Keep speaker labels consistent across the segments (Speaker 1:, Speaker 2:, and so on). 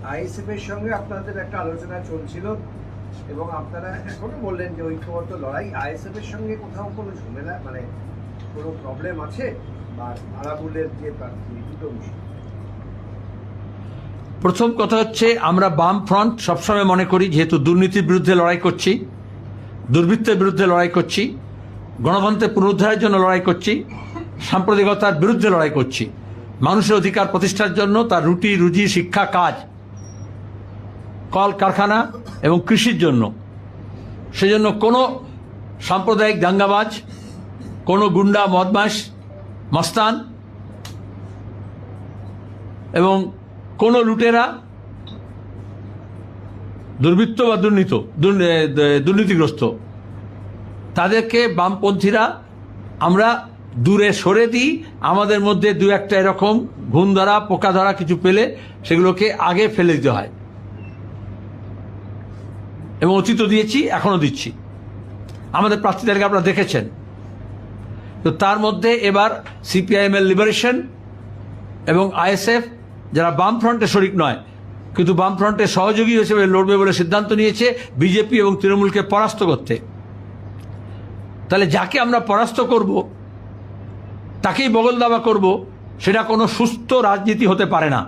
Speaker 1: ISF এর সঙ্গে আপনাদের একটা আলোচনা চলছিল এবং আপনারা এখনো বললেন যে ঐক্যবদ্ধ লড়াই। আইএসএফ এর সঙ্গে কোথাও কোনো ঝামেলা মানে কোনো প্রবলেম আছে বা আরাবুলের যে প্রার্থী দুটো বিষয়?
Speaker 2: প্রথম কথা হচ্ছে, আমরা বাম ফ্রন্ট সবসময় মনে করি, যেহেতু দুর্নীতির বিরুদ্ধে লড়াই করছি, দুর্বৃত্তের বিরুদ্ধে লড়াই করছি, গণতন্ত্রের পুনরুদ্ধারের জন্য লড়াই করছি, সাম্প্রদায়িকতার বিরুদ্ধে লড়াই করছি, মানুষের অধিকার প্রতিষ্ঠার জন্য, তার রুটি রুজি, শিক্ষা, কাজ, কল কারখানা এবং কৃষির জন্য। সেজন্য কোনো সাম্প্রদায়িক দাঙ্গাবাজ, কোনো গুন্ডা, বদমাশ, মস্তান এবং কোনো লুটেরা, দুর্বৃত্ত বা দুর্নীতিগ্রস্ত, তাদেরকে বামপন্থীরা আমরা দূরে সরে দিই। আমাদের মধ্যে দু একটা এরকম ঘুণ ধরা, পোকা ধরা কিছু পেলে সেগুলোকে আগে ফেলে দিতে হয়, এবং অতীত দিয়েছি, এখনো দিচ্ছি। আমাদের প্রার্থীদেরকে আপনারা দেখেছেন। তো তার মধ্যে এবার সিপিআইএম এর লিবারেশন এবং আইএসএফ, যারা বাম ফ্রন্টে শরিক নয় কিন্তু বাম ফ্রন্টের সহযোগী হিসেবে লড়বে বলে সিদ্ধান্ত নিয়েছে বিজেপি এবং তৃণমূলকে পরাস্ত করতে। তাহলে যাকে আমরা পরাস্ত করব, তাকেই বগল দাবা করব, সেটা কোনো সুস্থ রাজনীতি হতে পারে না।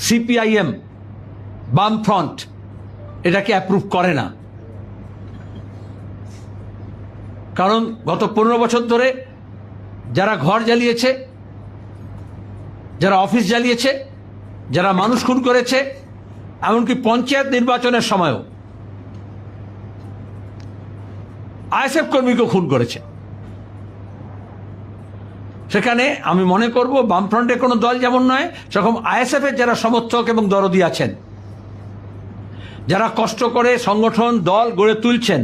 Speaker 2: সিপিআইএম, বাম ফ্রন্ট এটাকে অ্যাপ্রুভ করে না। কারণ গত 15 বছর ধরে যারা ঘর জ্বালিয়েছে, যারা অফিস জ্বালিয়েছে, যারা মানুষ খুন করেছে, এমনকি পঞ্চায়েত নির্বাচনের সময়ও আইএসএফ কর্মীকেও খুন করেছে। সেখানে আমি মনে করব বামফ্রন্টের কোনো দল যেমন নয়, সেরকম আইএসএফ এর যারা সমর্থক এবং দরদি আছেন, যারা কষ্ট করে সংগঠন দল গড়ে তুলছেন,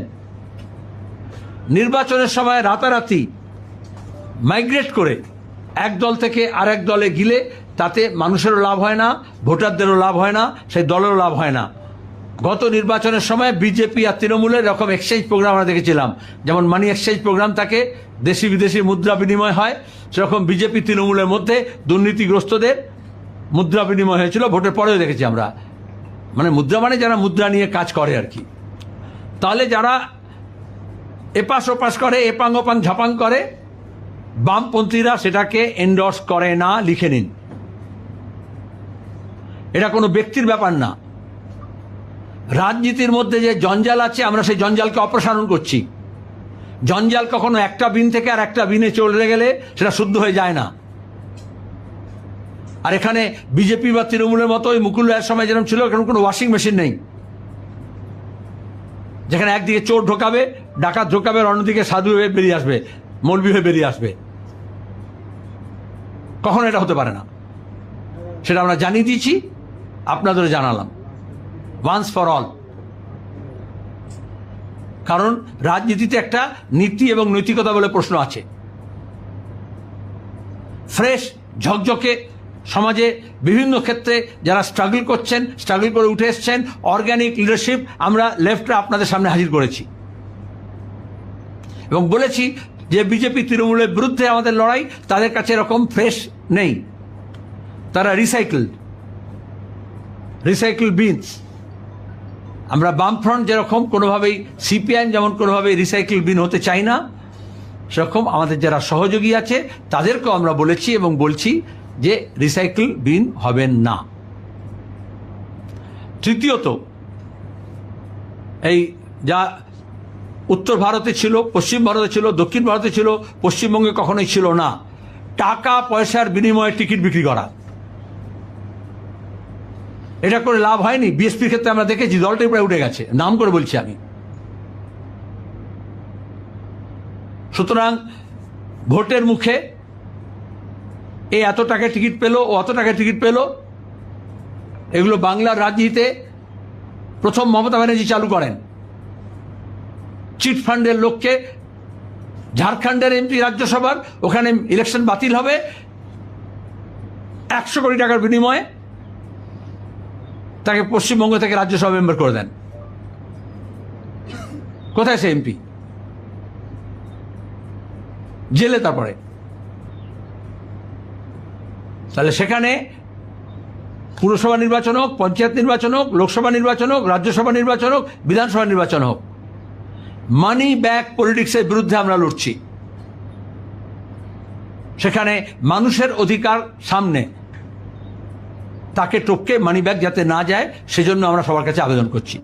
Speaker 2: নির্বাচনের সময় রাতারাতি মাইগ্রেট করে এক দল থেকে আরেক দলে গিলে তাতে মানুষেরও লাভ হয় না, ভোটারদেরও লাভ হয় না, সেই দলেরও লাভ হয় না। গত নির্বাচনের সময় বিজেপি আর তৃণমূলের এরকম এক্সচেঞ্জ প্রোগ্রাম আমরা দেখেছিলাম, যেমন মানি এক্সচেঞ্জ প্রোগ্রাম থাকে, দেশি বিদেশি মুদ্রা বিনিময় হয়, সেরকম বিজেপি তৃণমূলের মধ্যে দুর্নীতিগ্রস্তদের মুদ্রা বিনিময় হয়েছিল। ভোটের পরেও দেখেছি আমরা, মানে মুদ্রা মানে যারা মুদ্রা নিয়ে কাজ করে আর কি। তাহলে যারা এপাশ ওপাশ করে, এপাং ওপাং ঝাপাং করে, বামপন্থীরা সেটাকে এন্ডোর্স করে না, লিখে নিন। এটা কোনো ব্যক্তির ব্যাপার না। রাজনীতির মধ্যে যে জঞ্জাল আছে, আমরা সেই জঞ্জালকে অপসারণ করছি। জঞ্জাল কখনো একটা বিন থেকে আর একটা বিনে চলে গেলে সেটা শুদ্ধ হয়ে যায় না। আর এখানে বিজেপি বা তৃণমূলের মতো ওই মুকুল রায়ের সময় যেরকম ছিল, এখানে কোনো ওয়াশিং মেশিন নেই, যেখানে একদিকে চোর ঢোকাবে, ডাকাত ঢোকাবে, আর অন্যদিকে সাধু হয়ে বেরিয়ে আসবে, মৌলবি হয়ে বেরিয়ে আসবে। কখনো এটা হতে পারে না। সেটা আমরা জানিয়ে দিয়েছি, আপনাদেরও জানালাম, ওয়ান্স ফর অল। কারণ রাজনীতিতে একটা নীতি এবং নৈতিকতা বলে প্রশ্ন আছে। ফ্রেশ ঝকঝকে সমাজে বিভিন্ন ক্ষেত্রে যারা স্ট্রাগল করছেন, স্ট্রাগল করে উঠে এসছেন, অর্গানিক লিডারশিপ আমরা লেফটরা আপনাদের সামনে হাজির করেছি এবং বলেছি যে বিজেপি তৃণমূলের বিরুদ্ধে আমাদের লড়াই, তাদের কাছে এরকম ফ্রেশ নেই, তারা রিসাইকেল বিনস। আমরা বামফ্রন্ট যেরকম কোনোভাবেই, সিপিআইএম যেমন কোনোভাবেই রিসাইকেল বিন হতে চাই না, সেরকম আমাদের যারা সহযোগী আছে তাদেরকেও আমরা বলেছি এবং বলছি যে রিসাইকেল বিন হবেন না। তৃতীয়ত, এই যা উত্তর ভারতে ছিল, পশ্চিম ভারতে ছিল, দক্ষিণ ভারতে ছিল, পশ্চিমবঙ্গে কখনোই ছিল না, টাকা পয়সার বিনিময়ে টিকিট বিক্রি করা। এটা করে লাভ হয়নি। বিএসপির ক্ষেত্রে আমরা দেখেছি দলটাই প্রায় উঠে গেছে, নাম করে বলছি আমি। সুতরাং ভোটের মুখে এ এত টাকায় টিকিট পেল, ও অত টাকায় টিকিট পেল, এগুলো বাংলার রাজনীতিতে প্রথম মমতা ব্যানার্জি চালু করেন। চিট ফান্ডের লোককে, ঝাড়খণ্ডের এমপি রাজ্যসভার, ওখানে ইলেকশন বাতিল হবে, 100 কোটি টাকার বিনিময়ে তাকে পশ্চিমবঙ্গ থেকে রাজ্যসভা মেম্বার করে দেন। কোথায় সে এমপি? জেলে। তারপরে তাহলে সেখানে পুরসভা নির্বাচন হোক, পঞ্চায়েত নির্বাচন হোক, লোকসভা নির্বাচন হোক, রাজ্যসভা নির্বাচন হোক, বিধানসভা নির্বাচন হোক, মানি ব্যাক পলিটিক্সের বিরুদ্ধে আমরা লড়ছি। সেখানে মানুষের অধিকার সামনে, তাকে টপকে মানি ব্যাক যাতে না যায় সেজন্য আমরা সবার কাছে আবেদন করছি।